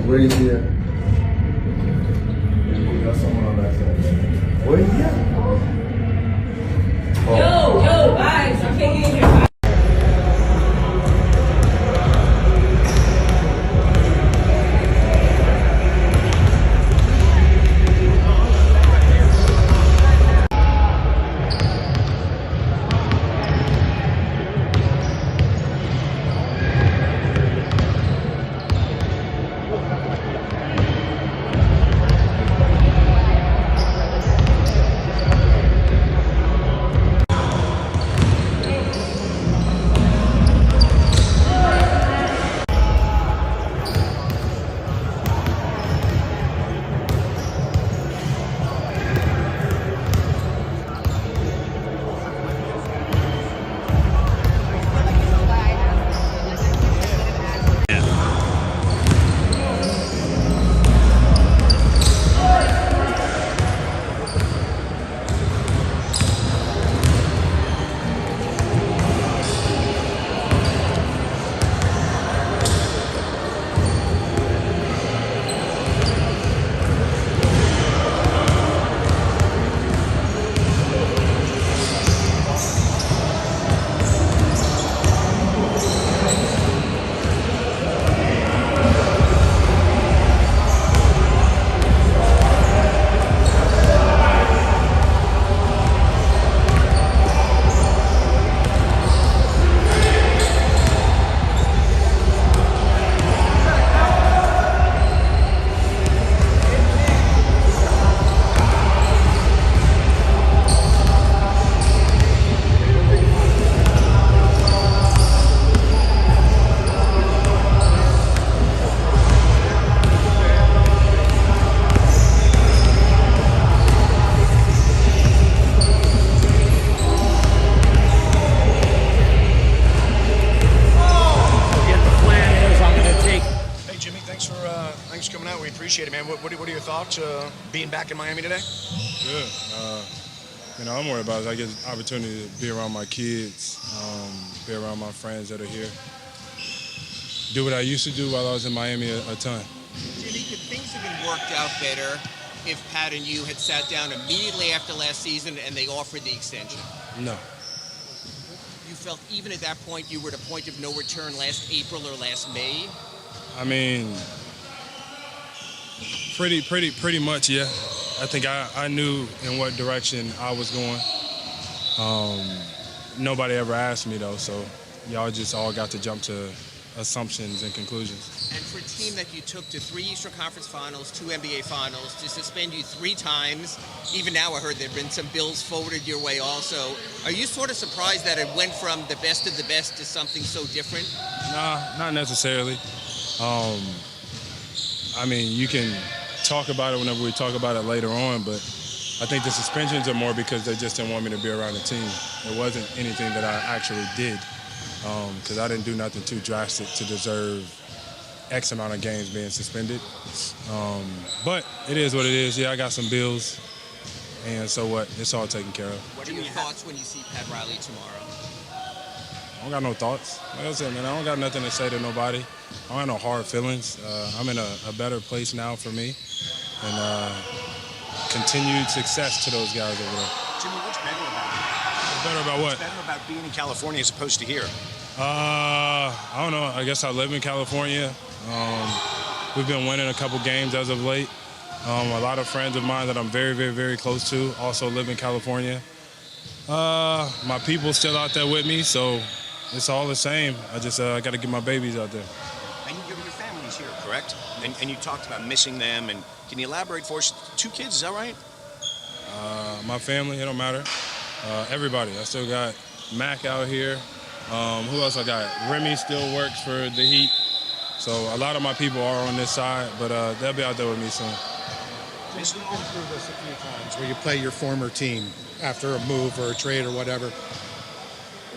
Where is he at? Got someone on that side. Where is he at? Oh. Yo, guys, I can't get in here. Thanks for coming out. We appreciate it, man. What are your thoughts being back in Miami today? Good. I'm worried about it. I get the opportunity to be around my kids, be around my friends that are here, do what I used to do while I was in Miami a ton. Jimmy, could things have been worked out better if Pat and you had sat down immediately after last season and they offered the extension? No. You felt even at that point you were at a point of no return last April or last May? I mean, pretty much, yeah. I think I knew in what direction I was going. Nobody ever asked me, though, so y'all just all got to jump to assumptions and conclusions. And for a team that you took to 3 Eastern Conference Finals, 2 NBA Finals, to suspend you 3 times, even now I heard there have been some bills forwarded your way also. Are you sort of surprised that it went from the best of the best to something so different? Nah, not necessarily. I mean, you can talk about it whenever we talk about it later on, but I think the suspensions are more because they just didn't want me to be around the team. It wasn't anything that I actually did, because I didn't do nothing too drastic to deserve X amount of games being suspended. But it is what it is. Yeah, I got some bills, and so what? It's all taken care of. What are your thoughts when you see Pat Riley tomorrow? I don't got no thoughts. Like I said, man, I don't got nothing to say to nobody. I don't have no hard feelings. I'm in a better place now for me, and continued success to those guys over there. Jimmy, what's better about it? Better about what? What's better about being in California as opposed to here? I don't know. I guess I live in California. We've been winning a couple games as of late. A lot of friends of mine that I'm very, very, very close to also live in California. My people still out there with me, so it's all the same. I just got to get my babies out there. And your family's here, correct? And you talked about missing them. And can you elaborate for us? 2 kids, is that right? My family, it don't matter. Everybody. I still got Mac out here. Who else I got? Remy still works for the Heat. So a lot of my people are on this side, but they'll be out there with me soon. You've been through this a few times where you play your former team after a move or a trade or whatever.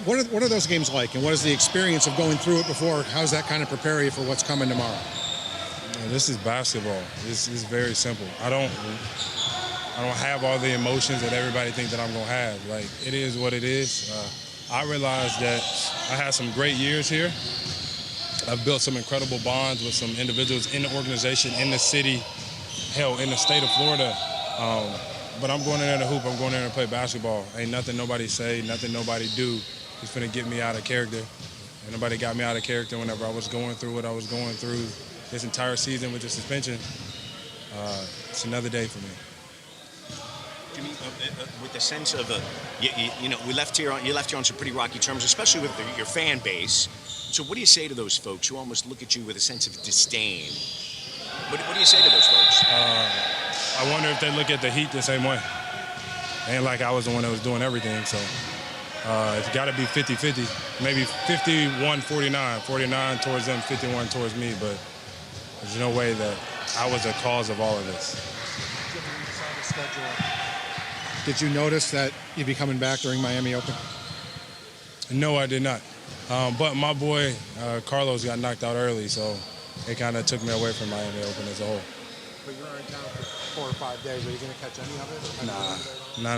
What are those games like, and what is the experience of going through it before? How does that kind of prepare you for what's coming tomorrow? Man, this is basketball. This is very simple. I don't have all the emotions that everybody thinks that I'm gonna have. Like, it is what it is. I realized that I had some great years here, I've built some incredible bonds with some individuals in the organization, in the city, hell, in the state of Florida. But I'm going in there to hoop. I'm going in there to play basketball. Ain't nothing nobody say, nothing nobody do is finna get me out of character. And nobody got me out of character whenever I was going through what I was going through this entire season with the suspension. It's another day for me. Jimmy, with the sense of, you know, you left here on some pretty rocky terms, especially with your fan base. So what do you say to those folks who almost look at you with a sense of disdain? What do you say to those folks? I wonder if they look at the Heat the same way. Ain't like I was the one that was doing everything, so it's got to be 50-50. Maybe 51-49. 49 towards them, 51 towards me, but there's no way that I was the cause of all of this. Did you notice that you'd be coming back during Miami Open? No, I did not. But my boy, Carlos, got knocked out early, so it kind of took me away from Miami Open as a whole. But you were in town for 4 or 5 days. Are you going to catch any of it? Nah.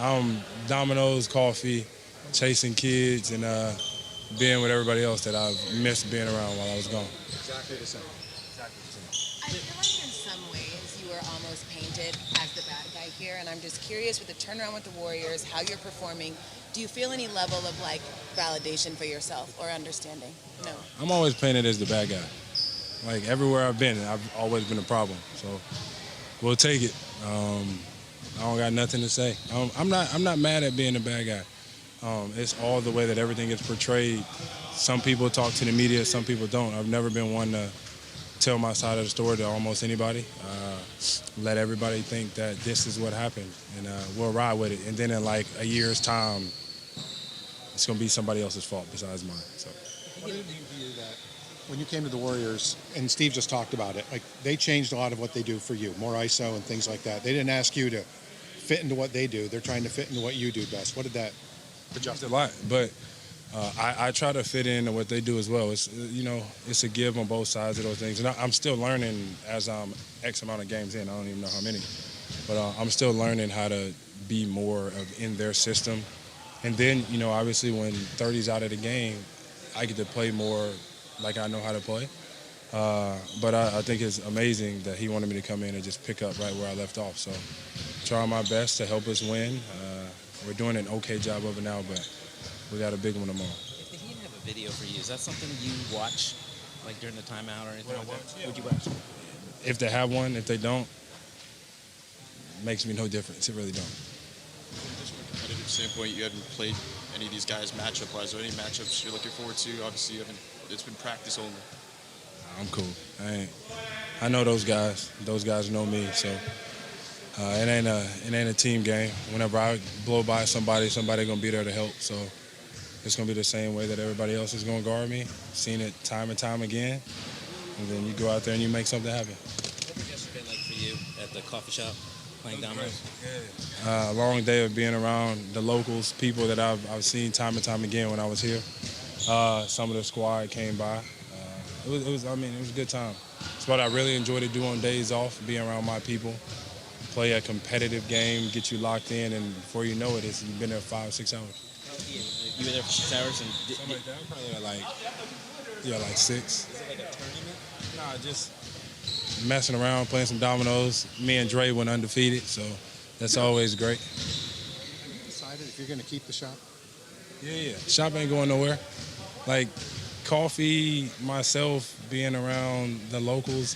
I'm dominoes, coffee, chasing kids, and being with everybody else that I've missed being around while I was gone. Exactly the same. I feel like in some ways you were almost painted as the bad guy here, and I'm just curious with the turnaround with the Warriors, how you're performing. Do you feel any level of like validation for yourself or understanding? No. I'm always painted as the bad guy. Like everywhere I've been, I've always been a problem. So we'll take it. I don't got nothing to say. I'm not mad at being a bad guy. It's all the way that everything is portrayed. Some people talk to the media, some people don't. I've never been one to tell my side of the story to almost anybody. Let everybody think that this is what happened, and we'll ride with it. And then in like a year's time, it's going to be somebody else's fault besides mine. So. What did it mean to you that when you came to the Warriors, and Steve just talked about it, like they changed a lot of what they do for you, more ISO and things like that. They didn't ask you to fit into what they do. They're trying to fit into what you do best. What did that adjust? A lot, but I try to fit into what they do as well. It's, you know, it's a give on both sides of those things. And I'm still learning as I'm X amount of games in. I don't even know how many. But I'm still learning how to be more in their system. And then, you know, obviously when 30's out of the game, I get to play more like I know how to play. But I think it's amazing that he wanted me to come in and just pick up right where I left off. So trying my best to help us win. We're doing an okay job of it now, but we got a big one tomorrow. If the Heat have a video for you, is that something you watch, like during the timeout or anything like that? Yeah. Would you watch? If they have one, if they don't, it makes me no difference. It really don't. Just from a competitive standpoint, you haven't played any of these guys matchup-wise, or any matchups you're looking forward to? Obviously, you haven't. It's been practice only. I'm cool. I know those guys. Those guys know me. So it ain't a team game. Whenever I blow by somebody gonna be there to help. So it's gonna be the same way that everybody else is gonna guard me. Seen it time and time again. And then you go out there and you make something happen. What has yesterday been like for you at the coffee shop, playing dominoes? A long day of being around the locals, people that I've seen time and time again when I was here. Some of the squad came by. It was a good time. It's what I really enjoy to do on days off, being around my people, play a competitive game, get you locked in, and before you know it, you've been there 5-6 hours. You were there for 6 hours? And something like that? Probably like 6. Is it like a tournament? Nah, just messing around, playing some dominoes. Me and Dre went undefeated, so that's always great. Have you decided if you're going to keep the shop? Yeah. Shop ain't going nowhere. Like, coffee, myself, being around the locals,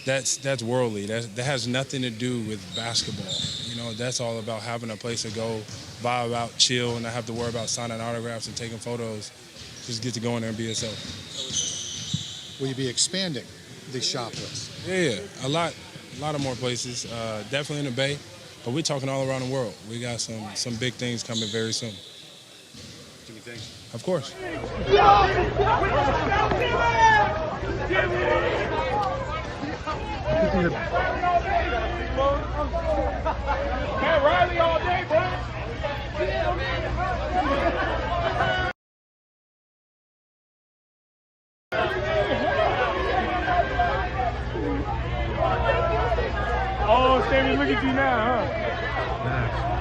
that's worldly. That has nothing to do with basketball. You know, that's all about having a place to go, vibe out, chill, and not have to worry about signing autographs and taking photos. Just get to go in there and be yourself. Will you be expanding the shop list? Yeah. A lot of more places. Definitely in the Bay, but we're talking all around the world. We got some big things coming very soon. Do you think? Of course. Riley all day, bro. Oh, Sammy, look at you now, huh? Nice.